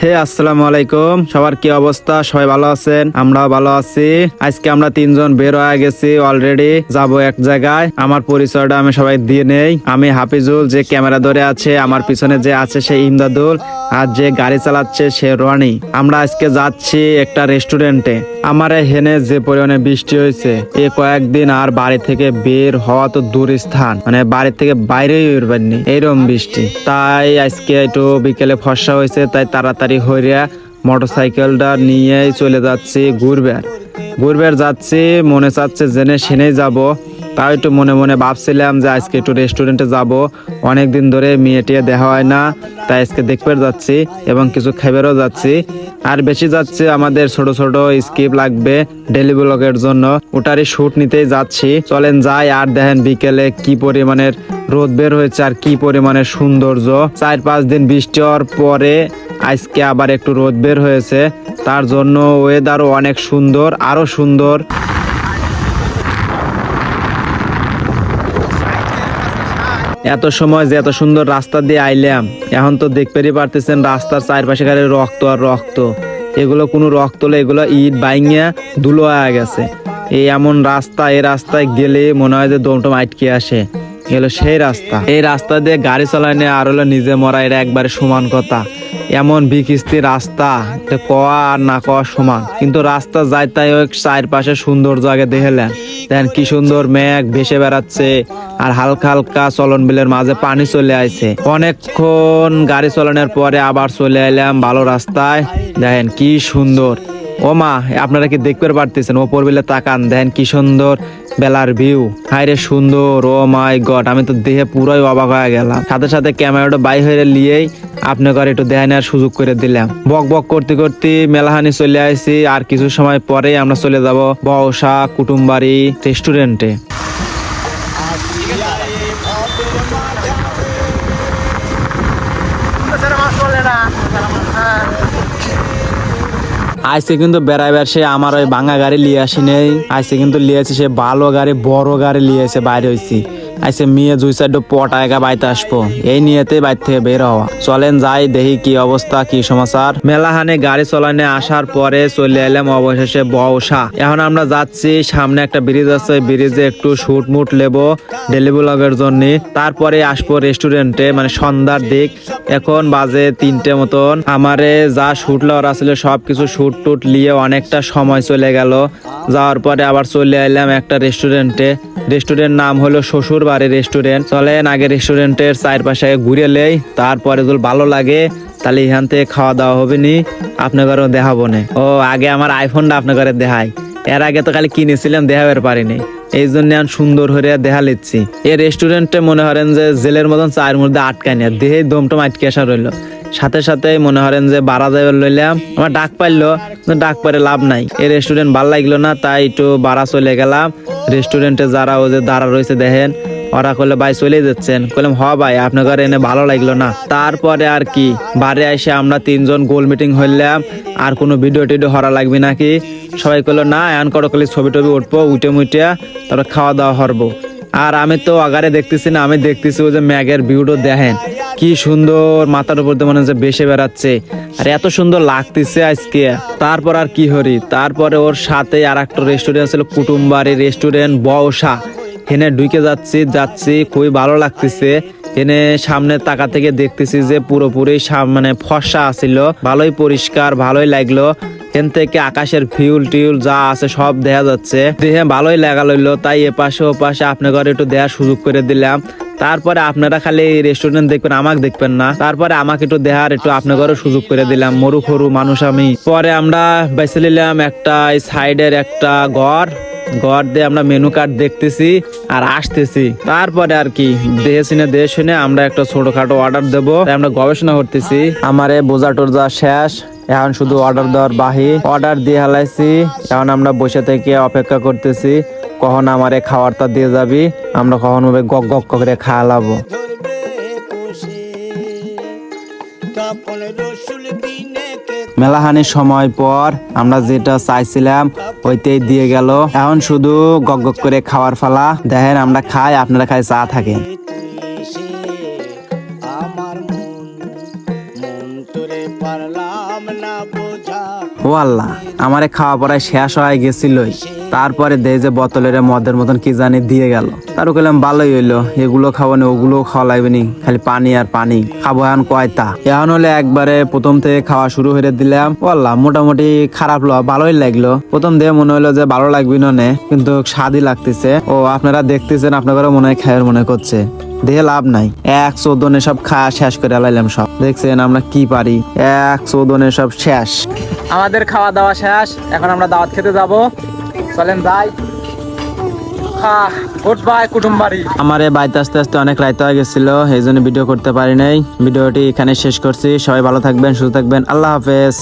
হে আসসালামু আলাইকুম, সবার কি অবস্থা? সবাই ভালো আছেন? আমরাও ভালো আছি। আজকে আমরা তিনজন বের হয়ে গেছি, অলরেডি যাব এক জায়গায়। আমার পরিচয়টা আমি সবাই দিয়ে নেই। আমি হাফিজুল, যে ক্যামেরা ধরে আছে। আমার পিছনে যে আছে সে ইমদাদুল, আর যে গাড়ি চালাচ্ছে সে রনি। আমরা আজকে যাচ্ছি একটা রেস্টুরেন্টে। আমার হেনে যে পরিমাণে বৃষ্টি হয়েছে, এ কয়েকদিন আর বাড়ি থেকে বের হওয়া তো দূর স্থান, মানে বাড়ি থেকে বাইরেই বের পারিনি, এইরকম বৃষ্টি। তাই আজকে একটু বিকেলে ফর্সা হয়েছে, তাই তাড়াতাড়ি হইয়া মোটরসাইকেলটা নিয়ে চলে যাচ্ছি ঘুরবার যাচ্ছি। মনে চাচ্ছে জেনে সেনেই যাব। তাই একটু মনে মনে ভাবছিলাম যে আজকে একটু রেস্টুরেন্টে যাব। অনেকদিন ধরে মেয়েটিয়ে দেখা হয় না, তাই আজকে দেখতে যাচ্ছি এবং কিছু খাবারও যাচ্ছি। আর বেশি যাচ্ছে, আমাদের ছোট ছোট স্কিপ লাগবে ডেলি ব্লগের জন্য, ওটারই শুট নিতেই যাচ্ছি। চলেন যাই। আর দেখেন বিকেলে কি পরিমাণের রোদ বের হয়েছে আর কি পরিমাণের সৌন্দর্য। 4-5 দিন বৃষ্টি হওয়ার পরে আজকে আবার একটু রোদ বের হয়েছে, তার জন্য ওয়েদারও অনেক সুন্দর, আরো সুন্দর। এত সময় যে এত সুন্দর রাস্তা দিয়ে আইলাম, এখন তো দেখতেই পারতেছেন রাস্তার চারপাশে খালি রক্ত আর রক্ত। এগুলো কোনো রক্ত হলে এগুলো ইট বাইঙ্গা ধুলো হয়ে গেছে। এই এমন রাস্তা, এই রাস্তায় গেলে মনে হয় যে দমটম আটকে আসে। এগুলো সেই রাস্তা, এই রাস্তা দিয়ে গাড়ি চালানো আর হলো নিজে মরা, এটা একবারে সমান কথা। এমন বিকিস্তি রাস্তা, কওয়া আর না কওয়া সমান। কিন্তু রাস্তা যায় তাই ওই চারপাশে সৌন্দর্য আগে দেখলেন। দেখেন কি সুন্দর মেঘ ভেসে বেড়াচ্ছে, আর হালকা হালকা চলন বিলের মাঝে পানি চলে আসছে। অনেকক্ষণ গাড়ি চালানোর পরে আবার চলে এলাম ভালো রাস্তায়। দেখেন কি সুন্দর। ও মা, আপনারা কি দেখতে পারতেছেন? ওপর বিলে তাকান, দেখেন কি সুন্দর বেলার ভিউ। হায়রে সুন্দর, ও মাই গড, আমি তো দেখে পুরোই অবাক হয়ে গেলাম। সাথে সাথে ক্যামেরাটা বাই হয়ে নিয়েই আপনাকে একটু দেখে নেওয়ার সুযোগ করে দিলাম। বক বক করতে করতে মেলাহানি চলে আসছি। আর কিছু সময় পরে আমরা চলে যাব বওসা কুটুমবাড়ি রেস্টুরেন্টে। আজকে কিন্তু বেড়াইবার সে আমার ওই ভাঙা গাড়ি লিয়ে আসি নেই। আজকে কিন্তু লিয়েছে সে ভালো গাড়ি, বড় গাড়ি লিয়েছে। বাইরে হয়েছি আজকে মেয়ে 2-4 পটা একা বাইতে আসবো, এই নিয়েতে বাইর থেকে বের হওয়া। চলেন যাই, দেখি কি অবস্থা, কি সমাচার। মেলাহানে গাড়ি চলানে আসার পরে চলে এলাম অবশেষে বওসা। এখন আমরা যাচ্ছি, সামনে একটা ব্রিজ আছে, ব্রিজে একটু শুট মুট লেবো ডেলি ব্লগের জন্য। তারপরে আসবো রেস্টুরেন্টে, মানে সন্ধ্যার দিক। এখন বাজে 3টে মতন। আমারে যা শুট লওয়ার আসলে সবকিছু শুট টুট নিয়ে অনেকটা সময় চলে গেল। যাওয়ার পরে আবার চলে এলাম একটা রেস্টুরেন্টে। রেস্টুরেন্ট নাম হলো শ্বশুর বাড়ি রেস্টুরেন্ট। চলেন আগে রেস্টুরেন্টের চারপাশে ঘুরে লেই, তারপরে যদি ভালো লাগে তাহলে এখান থেকে খাওয়া দাওয়া হবে নি, আপনাদেরও দেখাবো না। ও আগে আমার আইফোনটা আপনাদের দেখাই। এর আগে তো খালি কিনেছিলাম, দেখাবার পারিনি, এই জন্য আমি সুন্দর হয়ে দেখা লিচ্ছি। এই রেস্টুরেন্টে মনে করেন যে জেলের মতন চায়ের মধ্যে আটকায় না, দেহে দমটম আটকে আসা রইলো। সাথে সাথে মনে করেন যে বাড়া যাবে লইলাম, আমার ডাক পাইলো, ডাক পারে লাভ নাই। এই রেস্টুরেন্ট ভালো লাগলো না, তাই একটু বাড়া চলে গেলাম। রেস্টুরেন্টে যারা ও যে দাঁড়া রয়েছে দেখেন, ওরা করলে ভাই চলে যাচ্ছেন। বললাম হ ভাই, আপনার এনে ভালো লাগলো না। তারপরে আর কি বাড়ি এসে আমরা 3জন গোল মিটিং হইলাম, আর কোনো ভিডিও টিডিও হরা লাগবে নাকি। সবাই করলো না, এমন করো খালি ছবি টবি উঠবো, উঠে মুইটা তারপর খাওয়া দাওয়া হরবো। আর আমি তো আগারে দেখতেছি না, আমি দেখতেছি ওই যে ম্যাগের ভিউটা দেখেন কি সুন্দর, মাথার উপর দিয়ে মনে হচ্ছে বেসে বেড়াচ্ছে, আর এত সুন্দর লাগতেছে আজকে। তারপর আর কি হরি, তারপরে ওর সাথে আর একটা রেস্টুরেন্ট ছিল কুটুমবাড়ি রেস্টুরেন্ট বওসা। হেনে ঢুকে যাচ্ছি খুবই ভালো লাগতেছে। এনে সামনে তাকা থেকে দেখতেছি যে পুরোপুরি মানে ফর্সা আছিল, ভালোই পরিষ্কার, ভালোই লাগলো। এখান থেকে আকাশের ফিউল টিউল যা আছে সব দেখা যাচ্ছে, দেখে ভালোই লাগা লইলো। তাই এপাশে ওপাশে আপনার ঘরে একটু দেখার সুযোগ করে দিলাম। তারপরে আপনারা খালি রেস্টুরেন্ট দেখবেন, আমাকে দেখবেন না। তারপরে আমাকে একটু দেখার একটু আপনার ঘরে সুযোগ করে দিলাম, মরু খরু মানুষ আমি। পরে আমরা বেছে নিলাম একটা সাইডের একটা ঘর দিয়ে আমরা মেনু কার্ড দেখতেছি আর আসতেছি। তারপরে আর কি দেখে শুনে আমরা একটা ছোটখাটো অর্ডার দেবো, আমরা গবেষণা করতেছি। আমারে বোঝা টোজা শেষ, এখন শুধু অর্ডার দেওয়ার বাহি। অর্ডার দিয়ে হালাইছি, এখন আমরা বসে থেকে অপেক্ষা করতেছি কখন আমারে খাবারটা দিয়ে যাবি, আমরা কখন ভাবে গক গক করে খাওয়ালাবো। মেলাহানির সময় পর আমরা যেটা চাইছিলাম ওইটাই দিয়ে গেল। এখন শুধু গক গক করে খাওয়ার ফালা। দেখেন আমরা খাই, আপনারা খাই চা থাকেন। আমার মন তোরে পারলাম ও আল্লাহ, আমারে খাওয়া পড়ায় শেষ হয়ে গেছিলই, তারপরে দেয় যে বোতলের মদের মতন কি জানি দিয়ে গেল। তার কইলাম ভালোই হইলো, এগুলো খাবো না ওগুলো খাওয়া লাগবে নি, খালি পানি আর পানি খাবো। এখন কয়টা এখন হলে একবারে প্রথম থেকে খাওয়া শুরু করে দিলাম। ও আল্লাহ, মোটামুটি খারাপ ভালোই লাগলো। প্রথম দিয়ে মনে হলো যে ভালো লাগবে না, কিন্তু স্বাদই লাগতেছে। ও আপনারা দেখতেছেন, আপনাদেরও মনে হয় খায়ের মনে করছে, দেখে লাভ নাই। এক চৌদনে সব খাওয়া শেষ করে লাইলাম সব। দেখছেন আমরা কি পারি, এক চৌদনে সব শেষ। আমাদের খাওয়া দাওয়া শেষ, এখন আমরা দাওয়াত খেতে যাব। চলেন যাই। গুড বাই কুটুমবাড়ি। আমার এই বাড়িতে আস্তে আস্তে অনেক রাত হয়ে গেছিল, এই জন্য ভিডিও করতে পারি নাই। ভিডিওটি এখানে শেষ করছি। সবাই ভালো থাকবেন, সুস্থ থাকবেন। আল্লাহ হাফেজ।